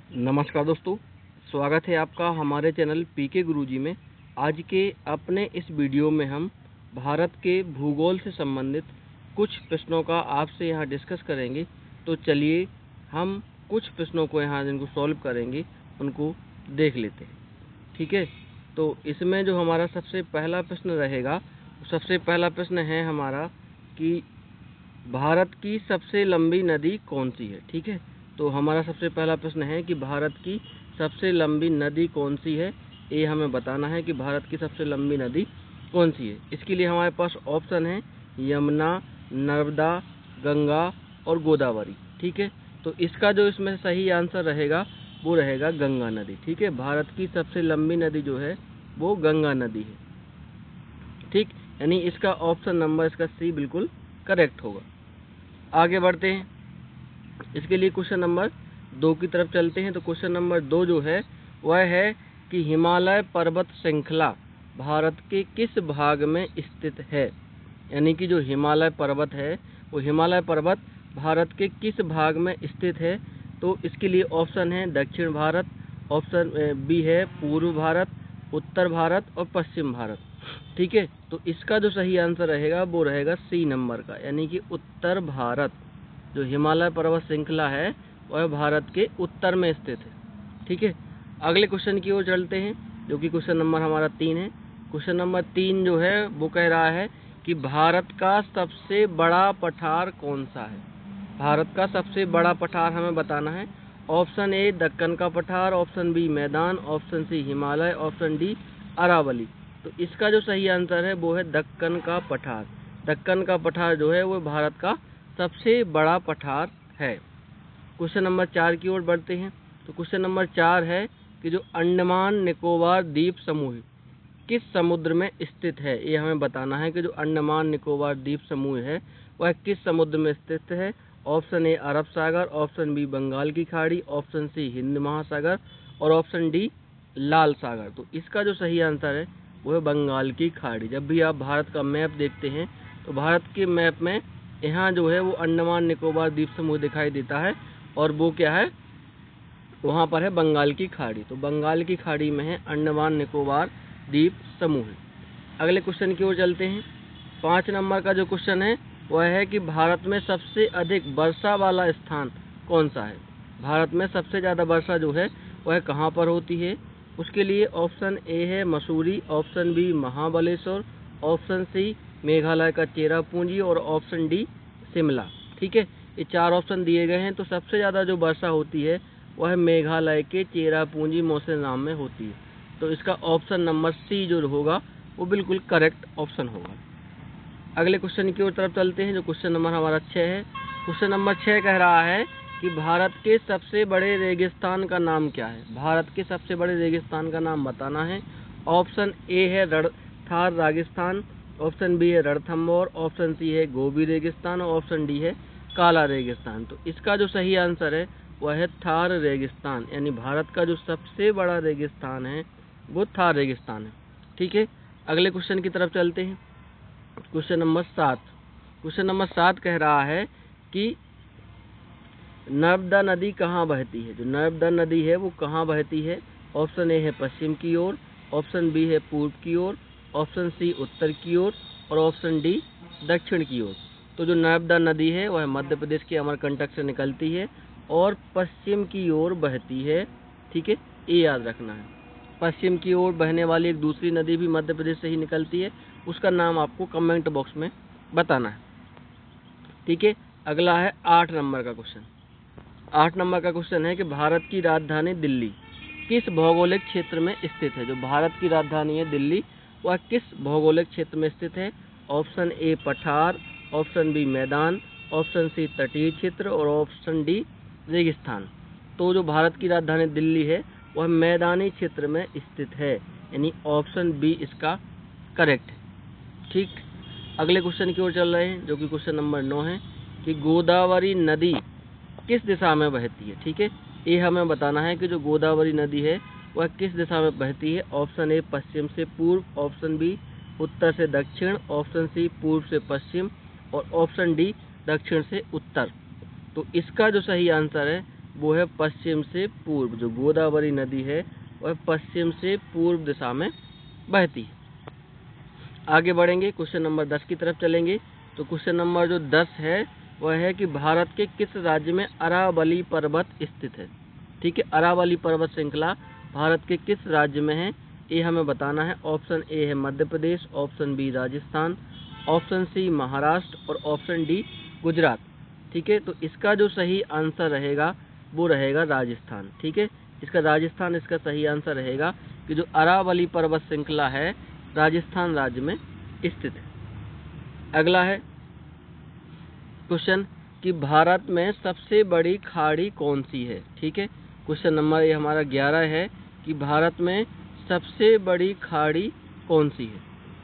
नमस्कार दोस्तों, स्वागत है आपका हमारे चैनल पीके गुरुजी में। आज के अपने इस वीडियो में हम भारत के भूगोल से संबंधित कुछ प्रश्नों का आपसे यहाँ डिस्कस करेंगे। तो चलिए हम कुछ प्रश्नों को यहाँ जिनको सॉल्व करेंगे उनको देख लेते हैं। ठीक है, तो इसमें जो हमारा सबसे पहला प्रश्न रहेगा, सबसे पहला प्रश्न है हमारा कि भारत की सबसे लंबी नदी कौन सी है। ठीक है, तो हमारा सबसे पहला प्रश्न है कि भारत की सबसे लंबी नदी कौन सी है। ये हमें बताना है कि भारत की सबसे लंबी नदी कौन सी है। इसके लिए हमारे पास ऑप्शन है यमुना, नर्मदा, गंगा और गोदावरी। ठीक है, तो इसका जो इसमें सही आंसर रहेगा वो रहेगा गंगा नदी। ठीक है, भारत की सबसे लंबी नदी जो है वो गंगा नदी है। ठीक, यानी इसका ऑप्शन नंबर इसका सी बिल्कुल करेक्ट होगा। आगे बढ़ते हैं, इसके लिए क्वेश्चन नंबर 2 की तरफ चलते हैं। तो क्वेश्चन नंबर 2 जो है वह है कि हिमालय पर्वत श्रृंखला भारत के किस भाग में स्थित है। यानी कि जो हिमालय पर्वत है वो हिमालय पर्वत भारत के किस भाग में स्थित है। तो इसके लिए ऑप्शन है दक्षिण भारत, ऑप्शन बी है पूर्व भारत, उत्तर भारत और पश्चिम भारत। ठीक है, तो इसका जो सही आंसर रहेगा वो रहेगा सी नंबर का, यानी कि उत्तर भारत। जो हिमालय पर्वत श्रृंखला है वह भारत के उत्तर में स्थित है। ठीक है, अगले क्वेश्चन की ओर चलते हैं जो कि क्वेश्चन नंबर हमारा 3 है। क्वेश्चन नंबर 3 जो है वो कह रहा है कि भारत का सबसे बड़ा पठार कौन सा है। भारत का सबसे बड़ा पठार हमें बताना है। ऑप्शन ए दक्कन का पठार, ऑप्शन बी मैदान, option C Himalaya, option D Aravalli. तो इसका जो सही आंसर है वो है दक्कन का पठार। दक्कन का पठार जो है वो भारत का सबसे बड़ा पठार है। क्वेश्चन नंबर 4 की ओर बढ़ते हैं। तो क्वेश्चन नंबर 4 है कि जो अंडमान निकोबार द्वीप समूह किस समुद्र में स्थित है। ये हमें बताना है कि जो अंडमान निकोबार द्वीप समूह है वह किस समुद्र में स्थित है। Option A Arab Sagar, option B Bengal की खाड़ी, ऑप्शन सी हिंद महासागर और ऑप्शन डी लाल सागर। तो इसका जो सही आंसर है वो है बंगाल की खाड़ी। जब भी आप भारत का मैप देखते हैं तो भारत के मैप में यहाँ जो है वो अंडमान निकोबार द्वीप समूह दिखाई देता है और वो क्या है, वहाँ पर है बंगाल की खाड़ी। तो बंगाल की खाड़ी में है अंडमान निकोबार द्वीप समूह। अगले क्वेश्चन की ओर चलते हैं। 5 नंबर का जो क्वेश्चन है वह है कि भारत में सबसे अधिक वर्षा वाला स्थान कौन सा है। भारत में सबसे ज़्यादा वर्षा जो है वह कहाँ पर होती है। उसके लिए ऑप्शन ए है Mussoorie, option B Mahabaleshwar, option C Meghalaya का चेरापूंजी और ऑप्शन डी शिमला। ठीक है, ये 4 ऑप्शन दिए गए हैं। तो सबसे ज़्यादा जो वर्षा होती है वह मेघालय के चेरापूंजी मौसिनराम में होती है। तो इसका ऑप्शन नंबर सी जो होगा वो बिल्कुल करेक्ट ऑप्शन होगा। अगले क्वेश्चन की ओर तरफ चलते हैं जो क्वेश्चन नंबर हमारा 6 है। क्वेश्चन नंबर 6 कह रहा है कि भारत के सबसे बड़े रेगिस्तान का नाम क्या है। भारत के सबसे बड़े रेगिस्तान का नाम बताना है। ऑप्शन ए है थार रेगिस्तान, ऑप्शन बी है रणथंभौर, ऑप्शन सी है गोबी रेगिस्तान और ऑप्शन डी है काला रेगिस्तान। तो इसका जो सही आंसर है वह है थार रेगिस्तान, यानी भारत का जो सबसे बड़ा रेगिस्तान है वो थार रेगिस्तान है। ठीक है, अगले क्वेश्चन की तरफ चलते हैं। Question number 7। क्वेश्चन नंबर 7 कह रहा है कि नर्मदा नदी कहाँ बहती है। जो नर्मदा नदी है वो कहाँ बहती है। ऑप्शन ए है पश्चिम की ओर, ऑप्शन बी है पूर्व की ओर, ऑप्शन सी उत्तर की ओर और ऑप्शन डी दक्षिण की ओर। तो जो नर्मदा नदी है वह मध्य प्रदेश के अमरकंटक से निकलती है और पश्चिम की ओर बहती है। ठीक है, ये याद रखना है। पश्चिम की ओर बहने वाली एक दूसरी नदी भी मध्य प्रदेश से ही निकलती है, उसका नाम आपको कमेंट बॉक्स में बताना है। ठीक है, अगला है 8 नंबर का क्वेश्चन। 8 नंबर का क्वेश्चन है कि भारत की राजधानी दिल्ली किस भौगोलिक क्षेत्र में स्थित है। जो भारत की राजधानी है दिल्ली वह किस भौगोलिक क्षेत्र में स्थित है। ऑप्शन ए पठार, ऑप्शन बी मैदान, ऑप्शन सी तटीय क्षेत्र और ऑप्शन डी रेगिस्तान। तो जो भारत की राजधानी दिल्ली है वह मैदानी क्षेत्र में स्थित है, यानी ऑप्शन बी इसका करेक्ट है। ठीक, अगले क्वेश्चन की ओर चल रहे हैं जो कि क्वेश्चन नंबर 9 है कि गोदावरी नदी किस दिशा में बहती है। ठीक है, ये हमें बताना है कि जो गोदावरी नदी है वह किस दिशा में बहती है। ऑप्शन ए पश्चिम से पूर्व, ऑप्शन बी उत्तर से दक्षिण, ऑप्शन सी पूर्व से पश्चिम और ऑप्शन डी दक्षिण से उत्तर। तो इसका जो सही आंसर है वो है पश्चिम से पूर्व। जो गोदावरी नदी है वह पश्चिम से पूर्व दिशा में बहती है। आगे बढ़ेंगे, क्वेश्चन नंबर 10 की तरफ चलेंगे। तो क्वेश्चन नंबर जो 10 है वह है कि भारत के किस राज्य में अरावली पर्वत स्थित है। ठीक है, अरावली पर्वत श्रृंखला भारत के किस राज्य में है, ये हमें बताना है। ऑप्शन ए है Madhya Pradesh, option B Rajasthan, option C Maharashtra और ऑप्शन डी गुजरात। ठीक है, तो इसका जो सही आंसर रहेगा वो रहेगा राजस्थान। ठीक है, इसका राजस्थान इसका सही आंसर रहेगा कि जो अरावली पर्वत श्रृंखला है राजस्थान राज्य में स्थित है। अगला है क्वेश्चन कि भारत में सबसे बड़ी खाड़ी कौन सी है। ठीक है, क्वेश्चन नंबर ये हमारा 11 है कि भारत में सबसे बड़ी खाड़ी कौन सी है।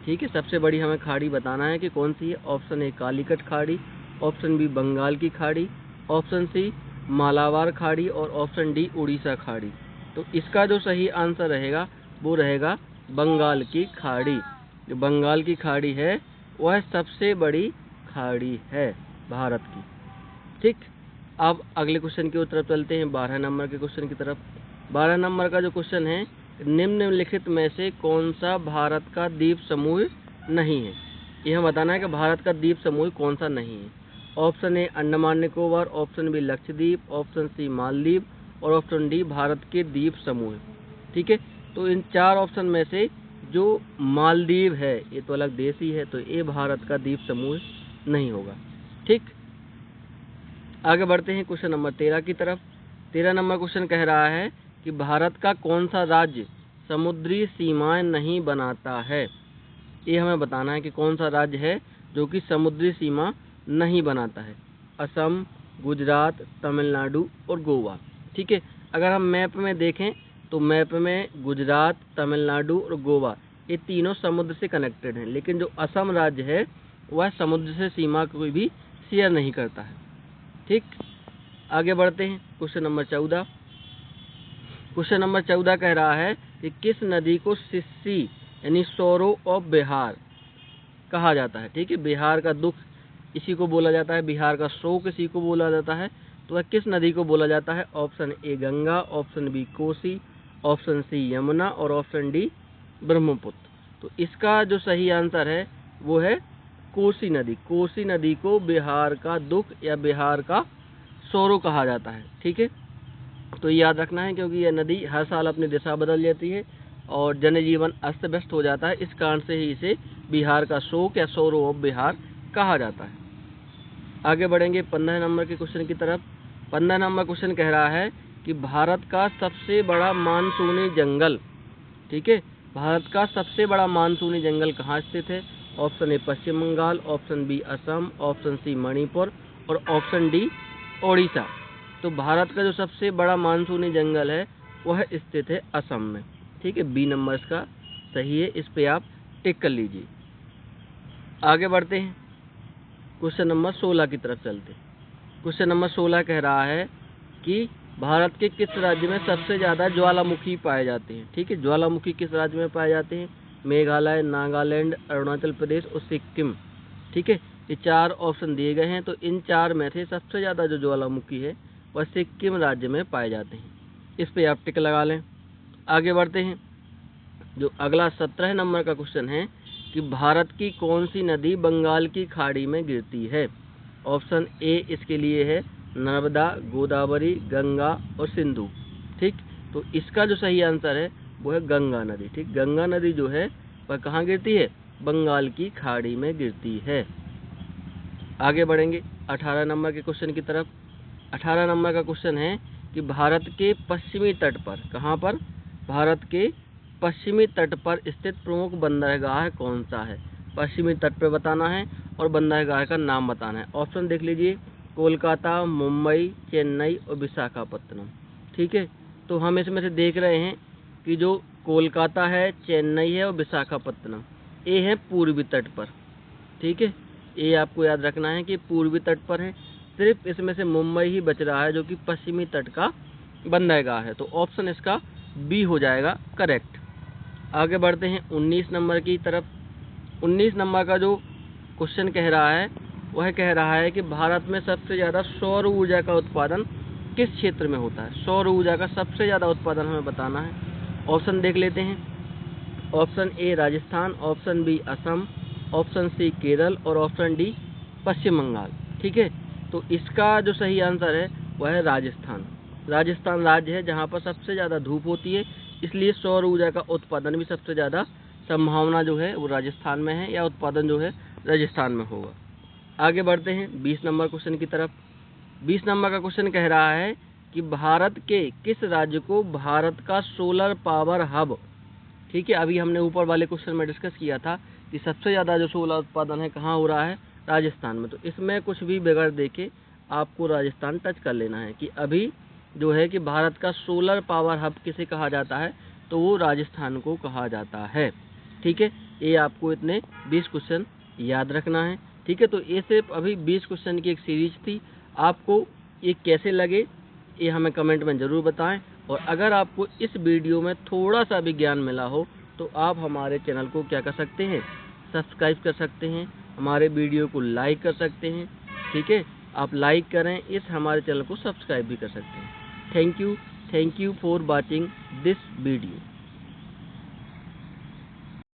ठीक है, सबसे बड़ी हमें खाड़ी बताना है कि कौन सी है। ऑप्शन ए कालीकट खाड़ी, ऑप्शन बी बंगाल की खाड़ी, ऑप्शन सी मालाबार खाड़ी और ऑप्शन डी उड़ीसा खाड़ी। तो इसका जो सही आंसर रहेगा वो रहेगा बंगाल की खाड़ी। जो बंगाल की खाड़ी है वह सबसे बड़ी खाड़ी है भारत की। ठीक, अब अगले क्वेश्चन की तरफ चलते हैं, 12 नंबर के क्वेश्चन की तरफ। 12 नंबर का जो क्वेश्चन है, निम्नलिखित में से कौन सा भारत का द्वीप समूह नहीं है। यह बताना है कि भारत का द्वीप समूह कौन सा नहीं है। Option A Andaman Nicobar, option B Lakshadweep, option C Maldives और ऑप्शन डी भारत के द्वीप समूह। ठीक है, तो इन 4 ऑप्शन में से जो मालदीव है ये तो अलग देश ही है, तो ये भारत का द्वीप समूह नहीं होगा। ठीक, आगे बढ़ते हैं क्वेश्चन नंबर 13 की तरफ। 13 नंबर क्वेश्चन कह रहा है कि भारत का कौन सा राज्य समुद्री सीमाएं नहीं बनाता है। ये हमें बताना है कि कौन सा राज्य है जो कि समुद्री सीमा नहीं बनाता है। असम, गुजरात, तमिलनाडु और गोवा। ठीक है, अगर हम मैप में देखें तो मैप में गुजरात, तमिलनाडु और गोवा ये तीनों समुद्र से कनेक्टेड हैं, लेकिन जो असम राज्य है वह समुद्र से सीमा कोई भी शेयर नहीं करता है। ठीक, आगे बढ़ते हैं क्वेश्चन नंबर 14। क्वेश्चन नंबर 14 कह रहा है कि किस नदी को सिस्सी यानी सोरो ऑफ बिहार कहा जाता है। ठीक है, बिहार का दुख इसी को बोला जाता है, बिहार का शोक इसी को बोला जाता है। तो वह किस नदी को बोला जाता है। Option A Ganga, option B Kosi, option C Yamuna और ऑप्शन डी ब्रह्मपुत्र। तो इसका जो सही आंसर है वो है कोसी नदी। कोसी नदी को बिहार का दुख या बिहार का सोरो कहा जाता है। ठीक है, तो याद रखना है क्योंकि यह नदी हर साल अपनी दिशा बदल जाती है और जनजीवन अस्त व्यस्त हो जाता है। इस कारण से ही इसे बिहार का शोक या सोरो ऑफ बिहार कहा जाता है। आगे बढ़ेंगे 15 नंबर के क्वेश्चन की तरफ। 15 नंबर क्वेश्चन कह रहा है कि भारत का सबसे बड़ा मानसूनी जंगल। ठीक है, भारत का सबसे बड़ा मानसूनी जंगल कहाँ स्थित है। Option A Paschim Bengal, option B Assam, option C Manipur और ऑप्शन डी ओडिशा। तो भारत का जो सबसे बड़ा मानसूनी जंगल है वह स्थित है असम में। ठीक है, बी नंबर इसका सही है, इस पे आप टिक कर लीजिए। आगे बढ़ते हैं क्वेश्चन नंबर 16 की तरफ चलते हैं। क्वेश्चन नंबर 16 कह रहा है कि भारत के किस राज्य में सबसे ज़्यादा ज्वालामुखी पाए जाते हैं। ठीक है, ज्वालामुखी किस राज्य में पाए जाते हैं। मेघालय, नागालैंड, अरुणाचल प्रदेश और सिक्किम। ठीक है, ये 4 ऑप्शन दिए गए हैं, तो इन 4 में से सबसे ज़्यादा जो ज्वालामुखी है वह सिक्किम राज्य में पाए जाते हैं। इस पे आप टिक लगा लें। आगे बढ़ते हैं, जो अगला 17 नंबर का क्वेश्चन है कि भारत की कौन सी नदी बंगाल की खाड़ी में गिरती है। ऑप्शन ए इसके लिए है नर्मदा, गोदावरी, गंगा और सिंधु। ठीक, तो इसका जो सही आंसर है वो है गंगा नदी। ठीक, गंगा नदी जो है वह कहाँ गिरती है, बंगाल की खाड़ी में गिरती है। आगे बढ़ेंगे 18 नंबर के क्वेश्चन की तरफ। 18 नंबर का क्वेश्चन है कि भारत के पश्चिमी तट पर, कहाँ पर, भारत के पश्चिमी तट पर स्थित प्रमुख बंदरगाह कौन सा है। पश्चिमी तट पर बताना है और बंदरगाह का नाम बताना है। ऑप्शन देख लीजिए, कोलकाता, मुंबई, चेन्नई और विशाखापत्तनम। ठीक है, तो हम इसमें से देख रहे हैं कि जो कोलकाता है, चेन्नई है और विशाखापत्तनम ये है पूर्वी तट पर। ठीक है, ये आपको याद रखना है कि पूर्वी तट पर है। सिर्फ इसमें से मुंबई ही बच रहा है जो कि पश्चिमी तट का बंदरगाह है। तो ऑप्शन इसका बी हो जाएगा करेक्ट। आगे बढ़ते हैं 19 नंबर की तरफ। 19 नंबर का जो क्वेश्चन कह रहा है वह कह रहा है कि भारत में सबसे ज़्यादा सौर ऊर्जा का उत्पादन किस क्षेत्र में होता है? सौर ऊर्जा का सबसे ज़्यादा उत्पादन हमें बताना है। ऑप्शन देख लेते हैं। Option A Rajasthan, option B Assam, option C Kerala और ऑप्शन डी पश्चिम बंगाल। ठीक है, तो इसका जो सही आंसर है वह है राजस्थान। राजस्थान राज्य है जहाँ पर सबसे ज़्यादा धूप होती है, इसलिए सौर ऊर्जा का उत्पादन भी सबसे ज़्यादा संभावना जो है वो राजस्थान में है, या उत्पादन जो है राजस्थान में होगा। आगे बढ़ते हैं 20 नंबर क्वेश्चन की तरफ। 20 नंबर का क्वेश्चन कह रहा है कि भारत के किस राज्य को भारत का सोलर पावर हब, ठीक है, अभी हमने ऊपर वाले क्वेश्चन में डिस्कस किया था कि सबसे ज़्यादा जो सोलर उत्पादन है कहाँ हो रहा है? राजस्थान में। तो इसमें कुछ भी बगैर देखे आपको राजस्थान टच कर लेना है कि अभी जो है कि भारत का सोलर पावर हब किसे कहा जाता है, तो वो राजस्थान को कहा जाता है। ठीक है, ये आपको इतने 20 क्वेश्चन याद रखना है। ठीक है, तो ये सिर्फ अभी 20 क्वेश्चन की एक सीरीज थी। आपको ये कैसे लगे ये हमें कमेंट में ज़रूर बताएं, और अगर आपको इस वीडियो में थोड़ा सा भी ज्ञान मिला हो तो आप हमारे चैनल को क्या कर सकते हैं? सब्सक्राइब कर सकते हैं, हमारे वीडियो को लाइक कर सकते हैं। ठीक है, आप लाइक करें, इस हमारे चैनल को सब्सक्राइब भी कर सकते हैं। Thank you for watching this video.